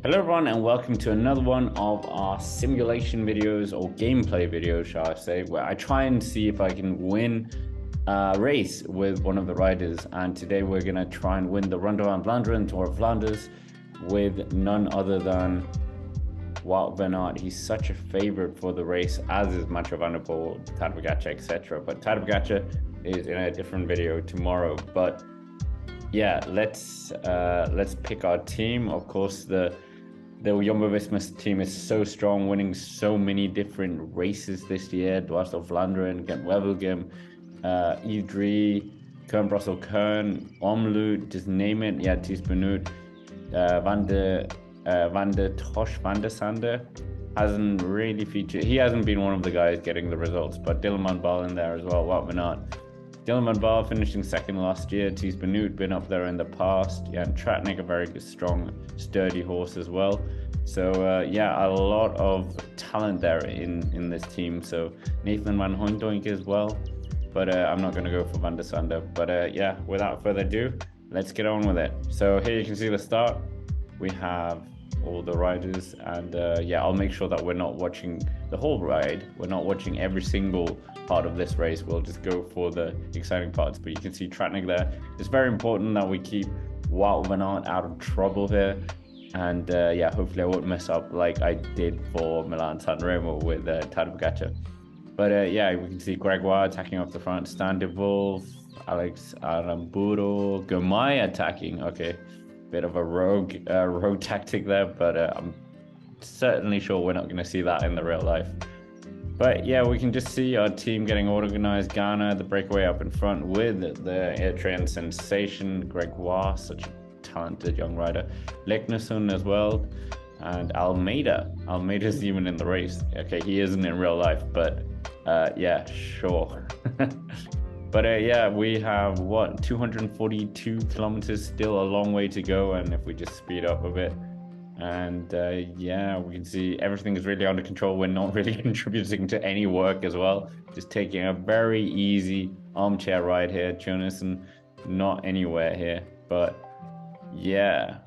Hello everyone and welcome to another one of our simulation videos or gameplay videos, shall I say, where I try and see if I can win a race with one of the riders. And today we're going to try and win the Ronde van Vlaanderen Tour of Flanders with none other than Wout Van Aert. He's such a favorite for the race, as is Mathieu van der Poel, Tadej Pogačar, etc. But Tadej Pogačar is in a different video tomorrow. But yeah, let's pick our team. Of course, the Jumbo Visma team is so strong, winning so many different races this year. Tour of Flanders, Gent-Wevelgem, Idre, Kern-Brussels-Kern, Omloop, just name it. Yeah, Ties Benoot, Van der Tosh, Van der Sande hasn't really featured. He hasn't been one of the guys getting the results, but Dylan van Baarle in there as well. Wout Van Aert. Dylan van Baarle finishing second last year. Ties Benoot been up there in the past. Yeah, and Tratnik, a very strong, sturdy horse as well. So yeah, a lot of talent there in this team. So Nathan van Hooydonk as well. But I'm not going to go for Van der Sande. But yeah, without further ado, let's get on with it. So here you can see the start. We have all the riders, and yeah, I'll make sure that we're not watching the whole ride. We're not watching every single part of this race. We'll just go for the exciting parts. But you can see Tratnik there. It's very important that we keep Wout Van Aert out of trouble here, and yeah, hopefully I won't mess up like I did for Milan-San Remo with Tadej Pogačar. But yeah, we can see Gregoire attacking off the front, Stan de Wolf, Alex Aramburu, Gomay attacking. Okay, bit of a rogue tactic there, but I'm certainly sure we're not going to see that in the real life. But yeah, we can just see our team getting organized. Ghana, the breakaway up in front with the Eritrean sensation, Gregoire, such a talented young rider. Leknesson as well, and Almeida. Almeida's even in the race. Okay, he isn't in real life, but yeah, sure. But yeah, we have, what, 242 kilometers, still a long way to go. And if we just speed up a bit, and yeah, we can see everything is really under control. We're not really contributing to any work as well. Just taking a very easy armchair ride here. Jonas, and not anywhere here. But yeah,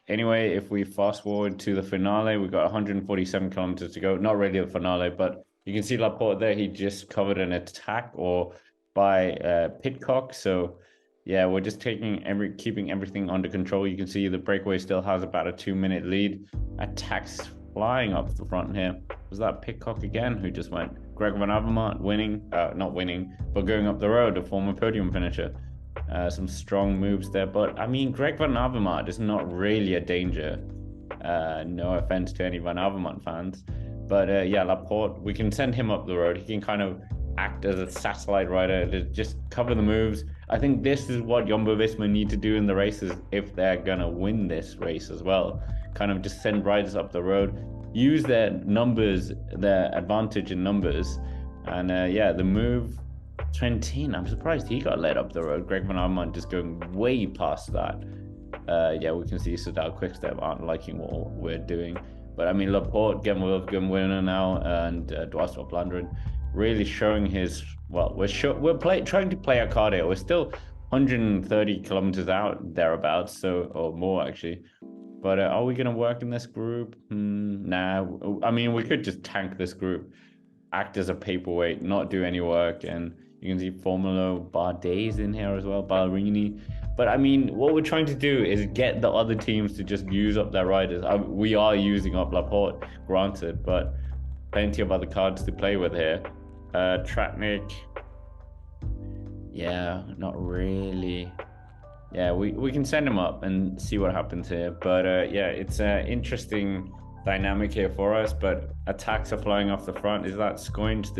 anyway, if we fast forward to the finale, we've got 147 kilometers to go. Not really the finale, but you can see Laporte there. He just covered an attack or by Pidcock. So yeah, we're just keeping everything under control. You can see the breakaway still has about a 2-minute lead. Attacks flying up the front here. Was that Pidcock again who just went? Greg Van Avermaet winning, not winning, but going up the road, a former podium finisher. Some strong moves there, but I mean, Greg Van Avermaet is not really a danger. No offense to any Van Avermaet fans. But yeah, Laporte, we can send him up the road. He can kind of act as a satellite rider to just cover the moves. I think this is what Jumbo Visma need to do in the races if they're going to win this race as well. Kind of just send riders up the road, use their numbers, their advantage in numbers. And yeah, the move, Trentin, I'm surprised he got led up the road. Greg Van Avermaet just going way past that. Yeah, we can see Soudal Quickstep aren't liking what we're doing. But I mean, Laporte, Gent-Wevelgem winner now, and Tour of Flanders really showing his, well, we're trying to play our card here. We're still 130 kilometers out, thereabouts, so, or more actually. But are we going to work in this group? Nah, I mean, we could just tank this group, act as a paperweight, not do any work. And you can see Formula Bardet's in here as well, Ballerini. But I mean, what we're trying to do is get the other teams to just use up their riders. We are using up Laporte, granted, but plenty of other cards to play with here. Tratnik, yeah, not really. Yeah, we can send him up and see what happens here. But yeah, it's an interesting dynamic here for us. But attacks are flying off the front. Is that Scoins?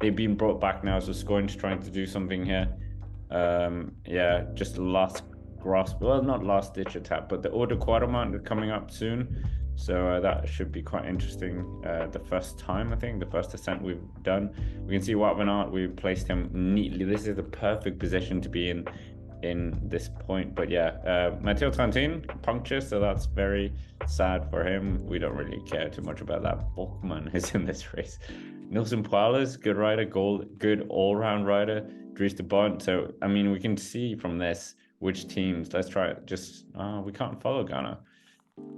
They've been brought back now, so Scoins trying to do something here. Yeah, just last grasp, well, not last ditch attack, but the Order Quartermount are coming up soon, so that should be quite interesting. The first time, I think, the first ascent we've done, we can see Wout Van Aert, we placed him neatly. This is the perfect position to be in this point. But yeah, Matteo Trentin puncture, so that's very sad for him. We don't really care too much about that. Bokman is in this race. Nilsen Poales, good rider, good all-round rider. Dries de Bont. So I mean, we can see from this which teams. Let's try it. Just we can't follow Ghana.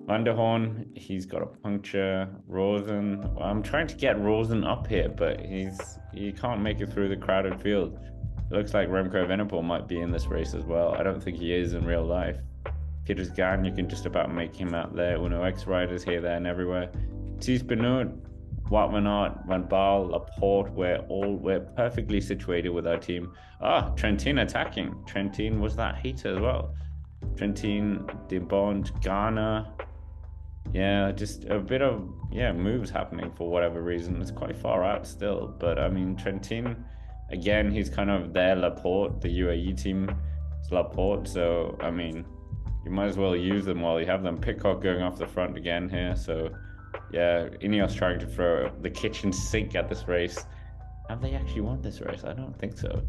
Van der Horn, he's got a puncture. Rosen, well, I'm trying to get Rosen up here, but he can't make it through the crowded field. It looks like Remco Evenepoel might be in this race as well. I don't think he is in real life. Peters Gan, you can just about make him out there. Uno X riders here, there, and everywhere. Thies Benoot, Wout Van Aert, Van Baal, Laporte, we're perfectly situated with our team. Ah, Trentin attacking. Trentin was that heater as well. Trentin, De Bond, Ghana. Yeah, just a bit of moves happening for whatever reason. It's quite far out still, but I mean Trentin, again, he's kind of their Laporte, the UAE team. It's Laporte, so I mean, you might as well use them while you have them. Pitcock going off the front again here, so yeah, Ineos trying to throw the kitchen sink at this race. Have they actually won this race? I don't think so.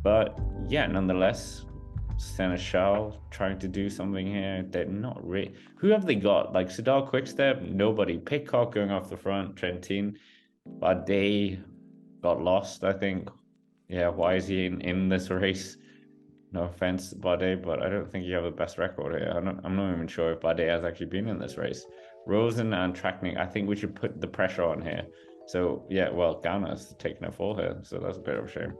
But yeah, nonetheless, Seneschal trying to do something here. They're not really. Who have they got? Like Soudal Quickstep? Nobody. Pitcock going off the front. Trentin. Bardet got lost, I think. Yeah, why is he in this race? No offense, Bardet, but I don't think you have the best record here. I'm not even sure if Bardet has actually been in this race. Rosen and Traknik, I think we should put the pressure on here. So yeah, well, Ghana's taking a fall here, so that's a bit of a shame.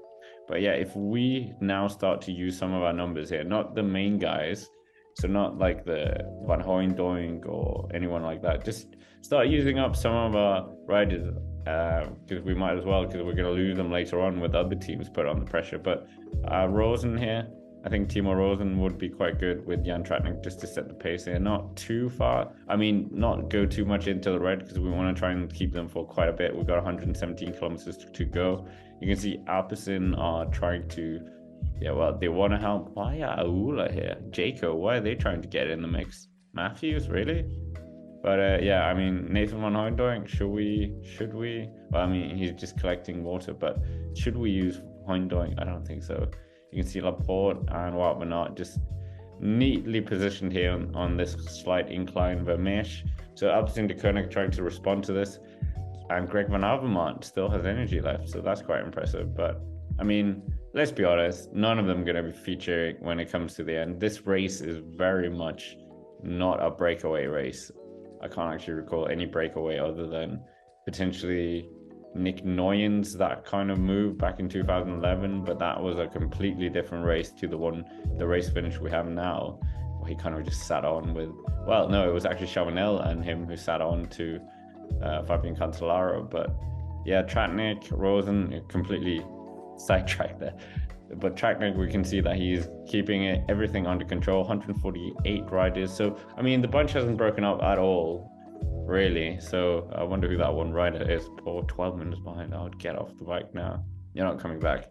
But yeah, if we now start to use some of our numbers here, not the main guys, so not like the Van Hooijdonk or anyone like that, just start using up some of our riders, because we might as well, because we're going to lose them later on with other teams put on the pressure. But Rosen here, I think Timo Rosen would be quite good with Jan Tratnik just to set the pace here. Not too far. I mean, not go too much into the red because we want to try and keep them for quite a bit. We've got 117 kilometers to go. You can see Alpecin are trying to, they want to help. Why are Aula here? Jaco, why are they trying to get in the mix? Matthews, really? But yeah, I mean, Nathan Van Hooijdonk, should we? Well, I mean, he's just collecting water, but should we use Hooijdonk? I don't think so. You can see Laporte and Wout Van Aert just neatly positioned here on this slight incline Vermeersch. So Alpecin de Koenig trying to respond to this. And Greg Van Avermaet still has energy left, so that's quite impressive. But, I mean, let's be honest, none of them are going to be featuring when it comes to the end. This race is very much not a breakaway race. I can't actually recall any breakaway other than potentially Nick Noyen's that kind of move back in 2011, but that was a completely different race to the race finish we have now, where he kind of just sat on with, well, no, it was actually Chavanel and him who sat on to Fabian Cancellara. But yeah, Tratnik, Rosen, completely sidetracked there. But Tratnik, we can see that he's keeping everything under control, 148 riders. So, I mean, the bunch hasn't broken up at all, really. So I wonder who that one rider is. Poor 12 minutes behind. I would get off the bike now. You're not coming back.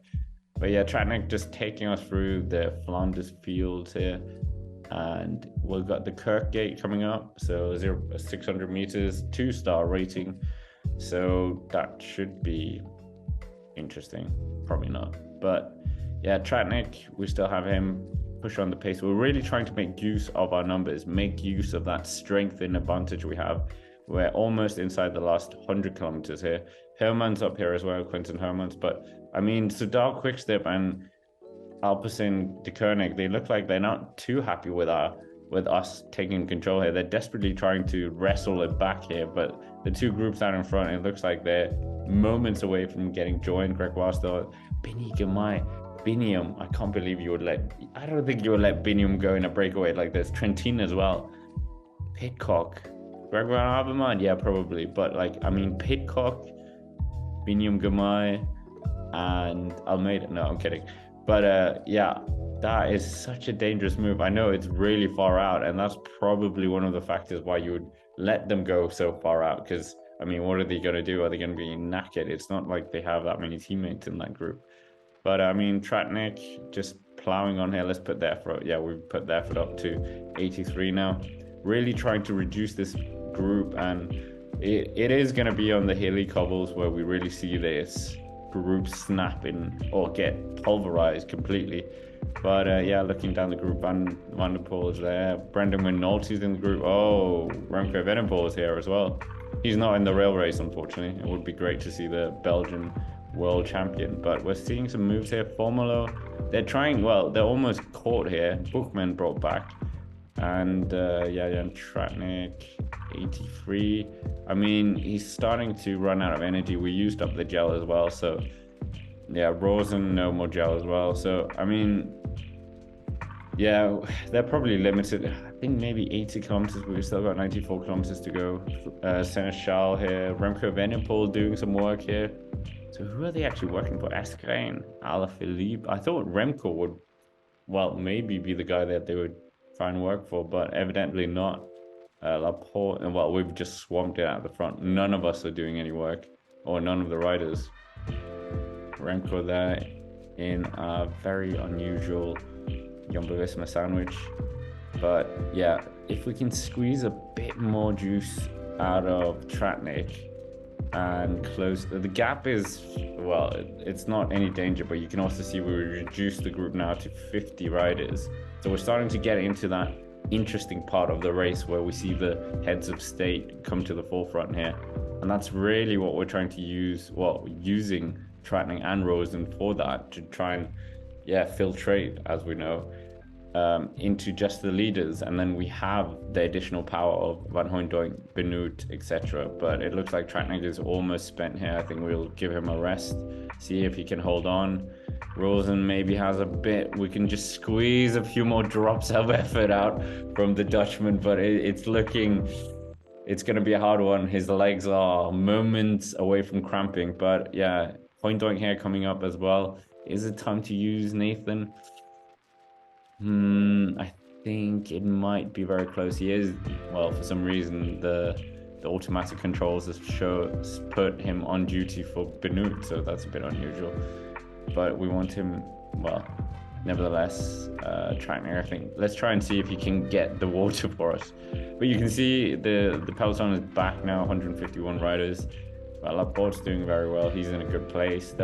But yeah, Tratnik just taking us through the Flanders fields here. And we've got the Kirkgate coming up. So 600 meters, 2-star rating. So that should be interesting. Probably not. But yeah, Tratnik, we still have him push on the pace. We're really trying to make use of our numbers, make use of that strength and advantage we have. We're almost inside the last 100 kilometers here. Herman's up here as well, Quentin Hermans. But I mean, Soudal Quickstep and Alpecin de Koenig, they look like they're not too happy with us taking control here. They're desperately trying to wrestle it back here, but the two groups out in front, it looks like they're moments away from getting joined. Gregoire still, Bini Gamai, Biniam, I can't believe I don't think you would let Biniam go in a breakaway like this. Trentin as well. Pitcock, Gregoire Avermaet, yeah, probably. But like, I mean, Pitcock, Biniam Gamai, and Almeida. No, I'm kidding. But yeah, that is such a dangerous move. I know it's really far out, and that's probably one of the factors why you would let them go so far out. Because, I mean, what are they going to do? Are they going to be knackered? It's not like they have that many teammates in that group. But I mean, Tratnik just plowing on here. Let's put the effort. Yeah, we've put the effort up to 83 now. Really trying to reduce this group, and it is going to be on the hilly cobbles where we really see this group snap in or get pulverized completely. But yeah, looking down the group, Van der Poel is there. Brendan McNulty's in the group. Oh, Remco Evenepoel is here as well. He's not in the rail race, unfortunately. It would be great to see the Belgian world champion, but we're seeing some moves here. Formolo, they're trying, well, they're almost caught here. Buchmann brought back. And Jan Tratnik, 83. I mean, he's starting to run out of energy. We used up the gel as well, so yeah, Rosen, no more gel as well. So I mean, yeah, they're probably limited. I think maybe 80 kilometers. We've still got 94 kilometers to go. Seneschal here, Remco Evenepoel doing some work here. So who are they actually working for? Asgreen, Alaphilippe. I thought Remco would, well, maybe be the guy that they would try and work for, but evidently not. Laporte, and well, we've just swamped it out the front. None of us are doing any work, or none of the riders. Remco there in a very unusual Jumbo Visma sandwich. But yeah, if we can squeeze a bit more juice out of Tratnik and close the gap is, well, it's not any danger, but you can also see we reduced the group now to 50 riders. So we're starting to get into that interesting part of the race where we see the heads of state come to the forefront here. And that's really what we're trying to use, well, using Tratnik and Rosen for that, to try and, yeah, filtrate, as we know, into just the leaders, and then we have the additional power of Van Hooijdonk, Benoot, etc. But it looks like Tratnik is almost spent here. I think we'll give him a rest, see if he can hold on. Rosen maybe has a bit. We can just squeeze a few more drops of effort out from the Dutchman, but it's looking, it's going to be a hard one. His legs are moments away from cramping, but yeah, Hooijdonk here coming up as well. Is it time to use Nathan? I think it might be very close. He is, well, for some reason the automatic controls has put him on duty for Benoot, so that's a bit unusual. But we want him, well, nevertheless, Tratnik, I think. Let's try and see if he can get the water for us. But you can see the peloton is back now, 151 riders. Well, Laporte's doing very well. He's in a good place.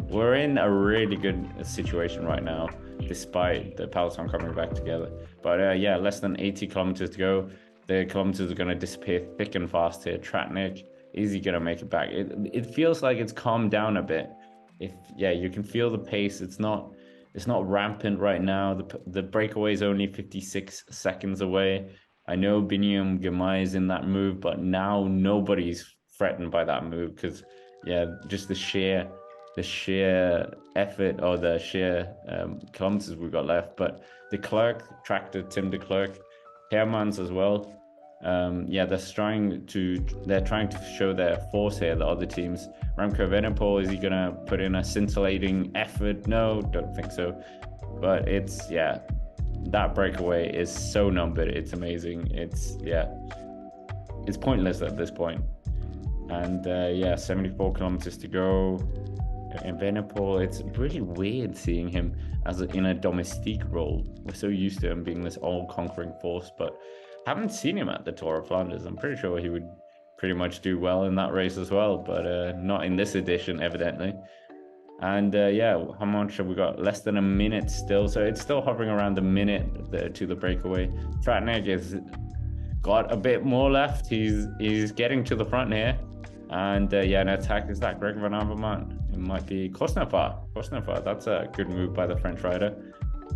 We're in a really good situation right now, despite the peloton coming back together. But yeah, less than 80 kilometers to go. The kilometers are going to disappear thick and fast here. Tratnik, is he going to make it back? It feels like it's calmed down a bit. Yeah, you can feel the pace. It's not rampant right now. The breakaway is only 56 seconds away. I know Biniam Girmay is in that move, but now nobody's threatened by that move, because yeah, just the sheer effort, or the sheer kilometers we've got left. But de Klerk, tractor Tim de Klerk, Hermans as well. Yeah, they're trying to show their force here, the other teams. Remco Evenepoel, is he gonna put in a scintillating effort? No, don't think so. But it's, yeah, that breakaway is so numbered. It's amazing. It's pointless at this point. And yeah, 74 kilometers to go. Evenepoel, it's really weird seeing him in a domestique role. We're so used to him being this all-conquering force, but haven't seen him at the Tour of Flanders. I'm pretty sure he would pretty much do well in that race as well, but not in this edition, evidently. And yeah, how much have we got? Less than a minute still, so it's still hovering around the minute to the breakaway. Tratnik has got a bit more left. He's getting to the front here. And yeah, an attack, is that Greg Van Avermaet? It might be Cosnefroid. That's a good move by the French rider.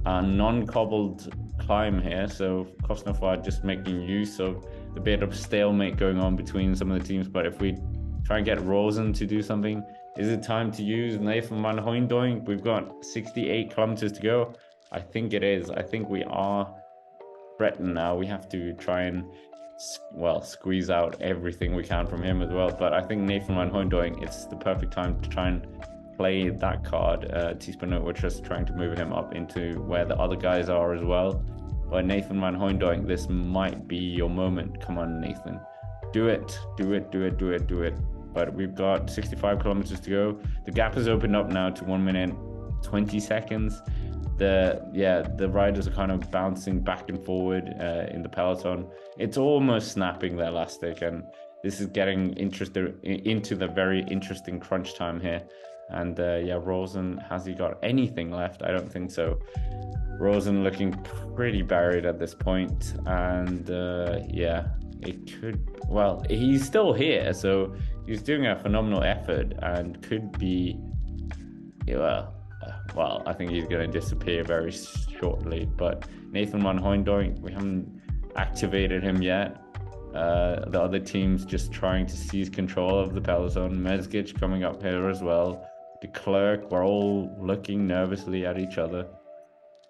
A non-cobbled climb here, so Cosnefroid just making use of the bit of stalemate going on between some of the teams. But if we try and get Rosen to do something, is it time to use Nathan Van Hooijdonk? We've got 68 kilometers to go. I think it is. I think we are threatened now. We have to try and, well, squeeze out everything we can from him as well. But I think Nathan Van Hooijdonk, it's the perfect time to try and play that card. T-Spinner, we're just trying to move him up into where the other guys are as well. But Nathan Van Hooijdonk, this might be your moment. Come on, Nathan. Do it. But we've got 65 kilometers to go. The gap has opened up now to 1 minute 20 seconds. The riders are kind of bouncing back and forward in the peloton. It's almost snapping the elastic, and this is getting into the very interesting crunch time here. And yeah, Rosen, has he got anything left? I don't think so. Rosen looking pretty buried at this point, and yeah, it could, well, he's still here, so he's doing a phenomenal effort and could be, well, I think he's going to disappear very shortly. But Nathan Van Hooijdonk, we haven't activated him yet. The other team's just trying to seize control of the peloton. Mezgic coming up here as well. De Klerk, we're all looking nervously at each other.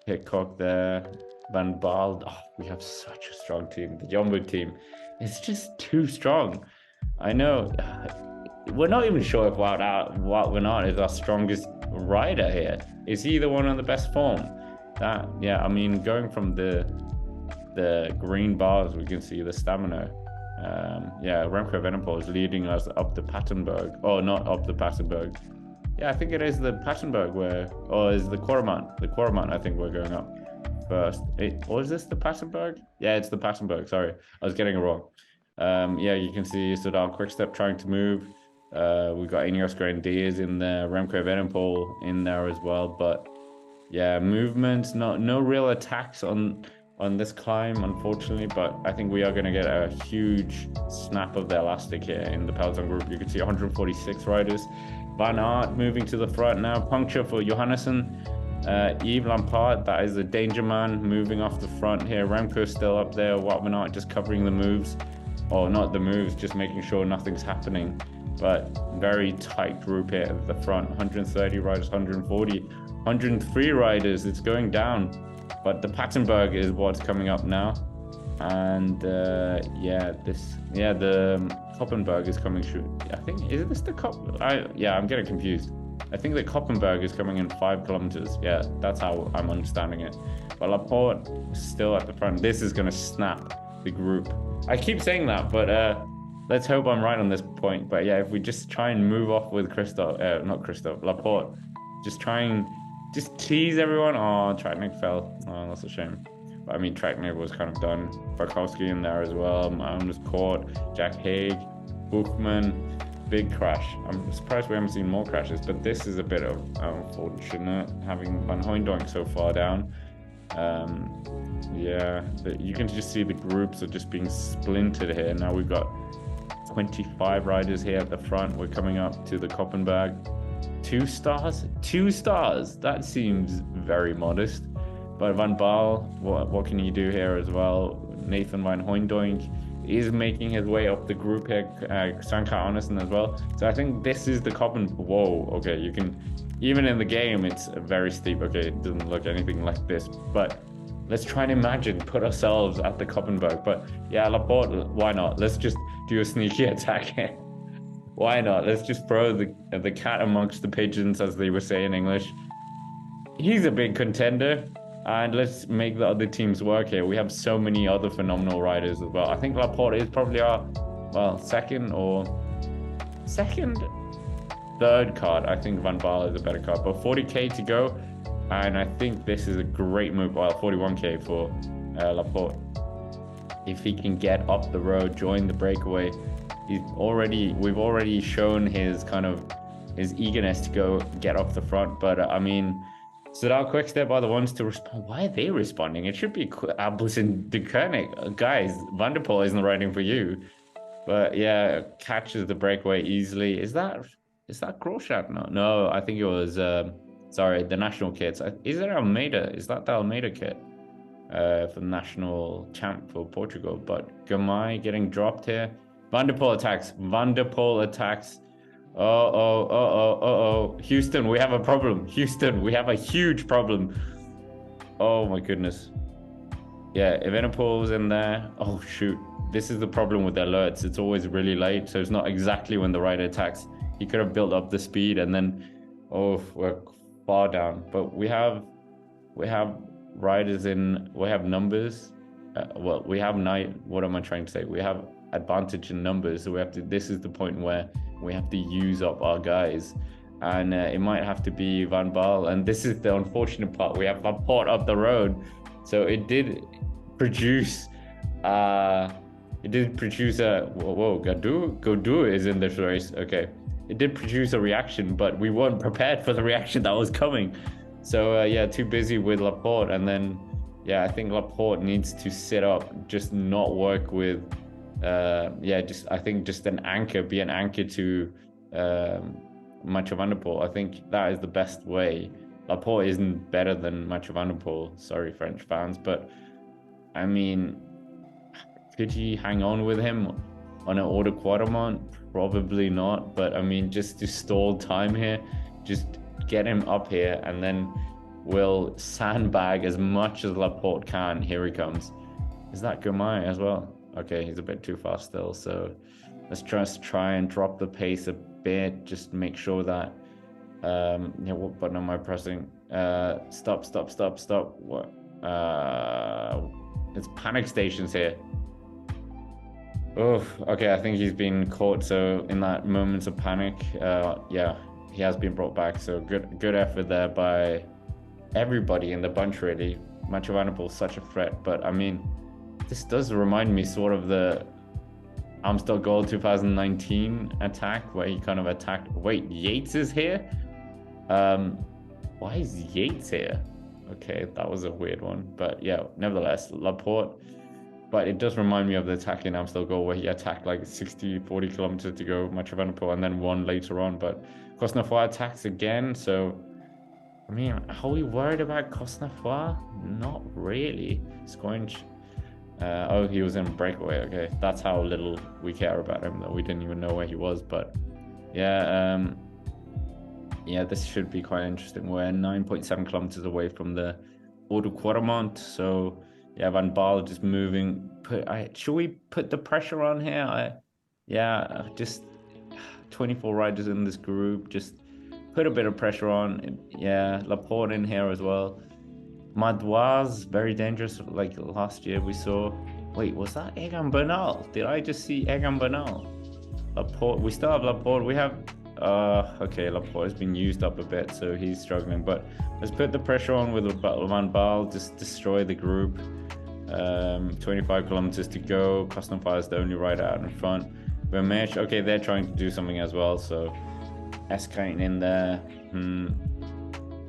Hitchcock there. Van Baal. Oh, we have such a strong team. The Jumbo team is just too strong. I know. We're not even sure if Wout Van Aert is our strongest rider here. Is he the one on the best form? Yeah, I mean, going from the green bars, we can see the stamina. Yeah, Remco Evenepoel is leading us up the Patenberg. Oh, not up the Patenberg. Yeah, I think it is the Patenberg or is the Coromant? The Coromant, I think we're going up first. Or is this the Patenberg? Yeah, it's the Patenberg. Sorry, I was getting it wrong. Yeah, you can see Soudal Quickstep trying to move. We've got Ineos Grenadiers in there, Remco Evenepoel in there as well. But yeah, movements, no real attacks on this climb, unfortunately. But I think we are going to get a huge snap of the elastic here in the peloton group. You can see 146 riders. Van Aert moving to the front now. Puncture for Johannesson. Yves Lampaert, that is the danger man, moving off the front here. Remco still up there. Wout Van Aert just covering the moves. Or not the moves, just making sure nothing's happening. But very tight group here at the front. 130 riders, 140, 103 riders. It's going down. But the Patenberg is what's coming up now. And the Koppenberg is coming through. I think, is this the I'm getting confused. I think the Koppenberg is coming in 5 kilometers. Yeah, that's how I'm understanding it. But Laporte is still at the front. This is going to snap the group. I keep saying that, but let's hope I'm right on this point. But yeah, if we just try and move off with Laporte, just tease everyone. Oh, Tratnik fell. Oh, that's a shame. But I mean, Tratnik was kind of done. Barkowski in there as well. Malm was caught. Jack Haig, Buchmann. Big crash. I'm surprised we haven't seen more crashes, but this is a bit of unfortunate, having Van Hooijdonk so far down. Yeah, you can just see the groups are just being splintered here. Now we've got 25 riders here at the front. We're coming up to the Koppenberg. 2 stars? 2 stars? That seems very modest. But Van Baal, what can he do here as well? Nathan Van Hooijdonk is making his way up the group here. Sanka Andersen as well. So I think this is the Whoa, okay, you can, even in the game, it's very steep. Okay, it doesn't look anything like this, but let's try and put ourselves at the Koppenberg. But yeah, Laporte, why not? Let's just do a sneaky attack here. Why not? Let's just throw the cat amongst the pigeons, as they would say in English. He's a big contender. And let's make the other teams work here. We have so many other phenomenal riders as well. I think Laporte is probably our, third card. I think Van Baal is a better card. But 40k to go. And I think this is a great move. Well, 41k for Laporte. If he can get up the road, join the breakaway. We've already shown his eagerness to get off the front. But I mean, Soudal Quickstep are the ones to respond. Why are they responding? It should be Abus and De Koenig. Guys, Van der Poel isn't riding for you. But yeah, catches the breakaway easily. Is that Grosjean? No, I think it was, the national kits. Is it Almeida? Is that the Almeida kit for the national champ for Portugal? But Gamay getting dropped here. Van der Poel attacks. Houston, we have a problem. Houston, we have a huge problem. Oh my goodness. Yeah, Evenepoel's in there. Oh shoot. This is the problem with the alerts. It's always really late, so it's not exactly when the rider attacks. He could have built up the speed and then, we're far down. But we have riders we have numbers. We have what am I trying to say? We have advantage in numbers, so this is the point where we have to use up our guys, and it might have to be Van Baal, and this is the unfortunate part. We have Laporte up the road, so it did produce Gaudu is in this race. Okay, it did produce a reaction, but we weren't prepared for the reaction that was coming. So yeah, too busy with Laporte, and then yeah, I think Laporte needs to sit up, just not work with just an anchor, be an anchor to Mathieu van der Poel. I think that is the best way. Laporte isn't better than Mathieu van der Poel. Sorry, French fans, but I mean, Could he hang on with him on an Auto Quatermont? Probably not, but I mean, just to stall time here, just get him up here, and then we'll sandbag as much as Laporte can. Here he comes. Is that Gourmay as well? Okay, he's a bit too fast still, so let's just try and drop the pace a bit, just make sure that yeah, what button am I pressing? Stop. What? It's panic stations here. Oh, okay, I think he's been caught. So in that moments of panic, yeah, he has been brought back. So good effort there by everybody in the bunch, really. Mathieu van der Poel, such a threat. But I mean, this does remind me sort of the Amstel Gold 2019 attack, where he kind of attacked. Wait, Yates is here? Why is Yates here? Okay, that was a weird one. But yeah, nevertheless, Laporte. But it does remind me of the attack in Amstel Gold, where he attacked like 40 kilometers to go, Mathieu van der Poel, and then won later on. But Cosnefroid attacks again. So, I mean, are we worried about Cosnefroid? Not really. Squinch. Oh, he was in breakaway. Okay, that's how little we care about him, though. We didn't even know where he was. But yeah, yeah, this should be quite interesting. We're 9.7 kilometers away from the Auto Quatermont. So yeah, Van Baal just moving. Should we put the pressure on here? Yeah, just 24 riders in this group. Just put a bit of pressure on. Yeah, Laporte in here as well. Madouas, very dangerous. Like last year we saw. Wait, was that Egan Bernal? Did I just see Egan Bernal? Laporte. We still have Laporte. We have. Okay, Laporte has been used up a bit, so he's struggling. But let's put the pressure on with Van Baal. Just destroy the group. 25 kilometers to go. Cosnefroid is the only rider out in front. Vermeersch, okay, they're trying to do something as well. So Eskrijn in there.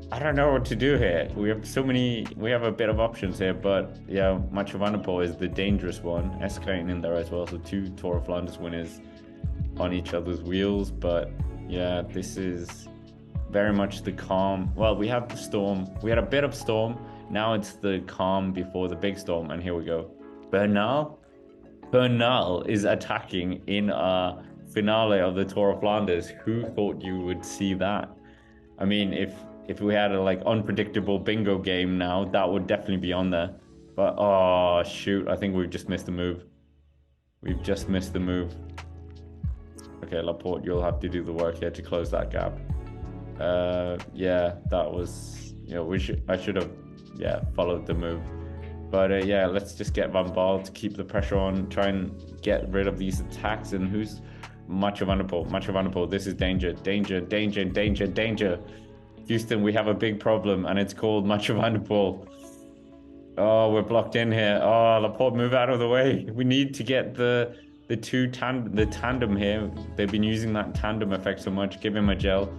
I don't know what to do here. We have a bit of options here, but yeah, Mathieu van der Poel is the dangerous one. Eskrijn in there as well. So 2 Tour of Flanders winners on each other's wheels. But yeah, this is very much the calm. Well, we have the storm. We had a bit of storm. Now it's the calm before the big storm. And here we go. Bernal is attacking in a finale of the Tour of Flanders. Who thought you would see that? I mean, if we had a like unpredictable bingo game now, that would definitely be on there. But oh shoot, I think we've just missed the move. We've just missed the move. Okay, Laporte, you'll have to do the work here to close that gap. Yeah, that was, you know, I should have, yeah, followed the move. But yeah, let's just get Van Baal to keep the pressure on, try and get rid of these attacks. And who's Mathieu van der Poel? Mathieu van der Poel, this is danger. Houston, we have a big problem, and it's called Mathieu van der Poel. Oh, we're blocked in here. Oh, Laporte, move out of the way. We need to get the tandem here. They've been using that tandem effect so much. Give him a gel.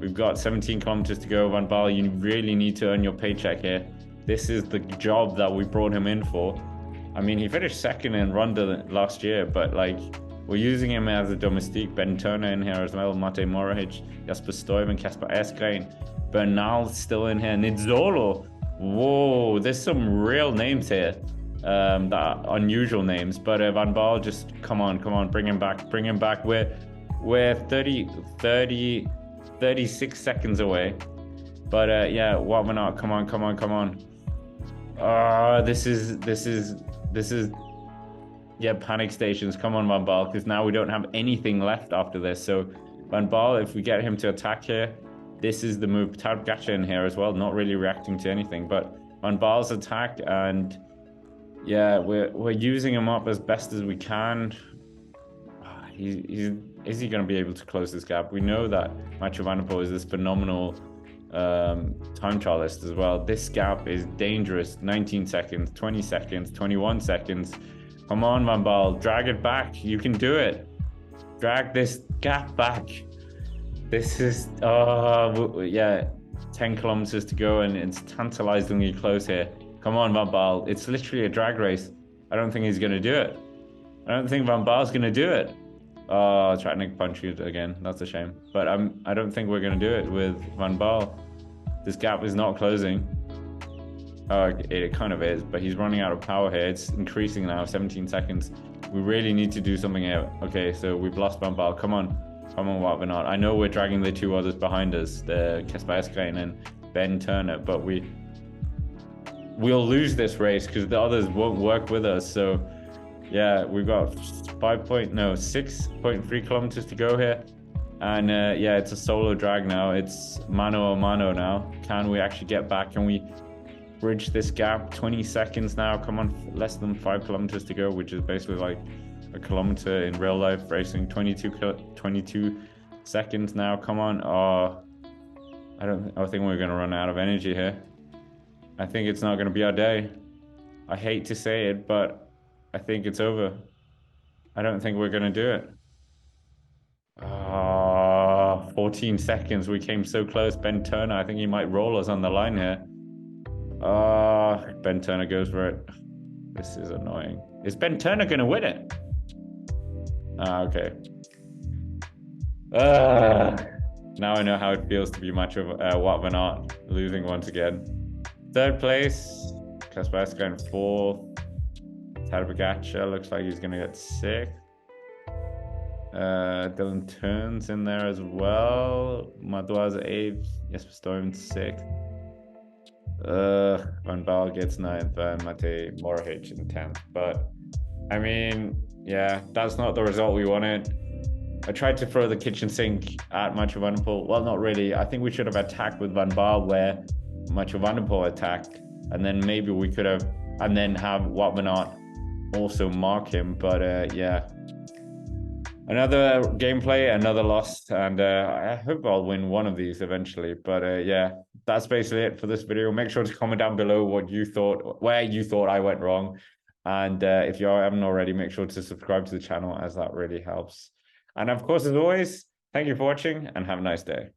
We've got 17 kilometers to go. Van Baal, you really need to earn your paycheck here. This is the job that we brought him in for. I mean, he finished second in Ronda last year, but like, we're using him as a domestique. Ben Turner in here as well. Matej Mohoric, Jasper Stuyven, Kasper Eskrijn. Bernal still in here. Nizzolo. Whoa, there's some real names here. That are unusual names. But Van Baal, just come on, bring him back. We're 36 seconds away. But yeah, Wout Van Aert, come on. This is yeah, panic stations. Come on, Van Baal, because now we don't have anything left after this. So Van Baal, if we get him to attack here, this is the move. Tab Gacha in here as well, not really reacting to anything, but Van Baal's attack, and yeah, we're using him up as best as we can. Is he going to be able to close this gap? We know that Mathieu van der Poel is this phenomenal time trialist as well. This gap is dangerous. 19 seconds, 20 seconds, 21 seconds. Come on, Van Baal, drag it back. You can do it. Drag this gap back. This is, yeah, 10 kilometers to go, and it's tantalizingly close here. Come on, Van Baal. It's literally a drag race. I don't think he's going to do it. I don't think Van Baal's going to do it. Oh, trying to punch you again. That's a shame. But I don't think we're going to do it with Van Baal. This gap is not closing. Oh, it kind of is, but he's running out of power here. It's increasing now, 17 seconds. We really need to do something here. Okay, so we've lost Van Baal. Come on, Wout Van Aert. I know we're dragging the two others behind us, the Kasper Asgreen and Ben Turner, but we'll lose this race because the others won't work with us. So yeah, we've got 6.3 kilometers to go here. And yeah, it's a solo drag now. It's mano a mano now. Can we actually get back? Can we bridge this gap? 20 seconds now. Come on, less than 5 kilometers to go, which is basically like a kilometer in real life racing. 22 seconds now. Come on. Oh, I think we're going to run out of energy here. I think it's not going to be our day. I hate to say it, but I think it's over. I don't think we're going to do it. 14 seconds. We came so close. Ben Turner, I think he might roll us on the line here. Ben Turner goes for it. This is annoying. Is Ben Turner going to win it? Okay. Now I know how it feels to be much of Wout Van Aert losing once again. Third place, Kasper Asgreen 4th. Tadej Pogačar looks like he's going to get 6th. Dylan Teuns in there as well. Madouas 8th. Jesper Stuyven 6th. Van Baal gets 9th and Matej Mohoric in 10th. But I mean, yeah, that's not the result we wanted. I tried to throw the kitchen sink at Mathieu van der Poel. Well, not really. I think we should have attacked with Van Baal where Mathieu van der Poel attacked, and then maybe we could have, and then have Wout Van Aert also mark him. But yeah, another gameplay, another loss, and I hope I'll win one of these eventually. But yeah, that's basically it for this video. Make sure to comment down below what you thought, where you thought I went wrong, and if you haven't already, make sure to subscribe to the channel, as that really helps. And of course, as always, thank you for watching and have a nice day.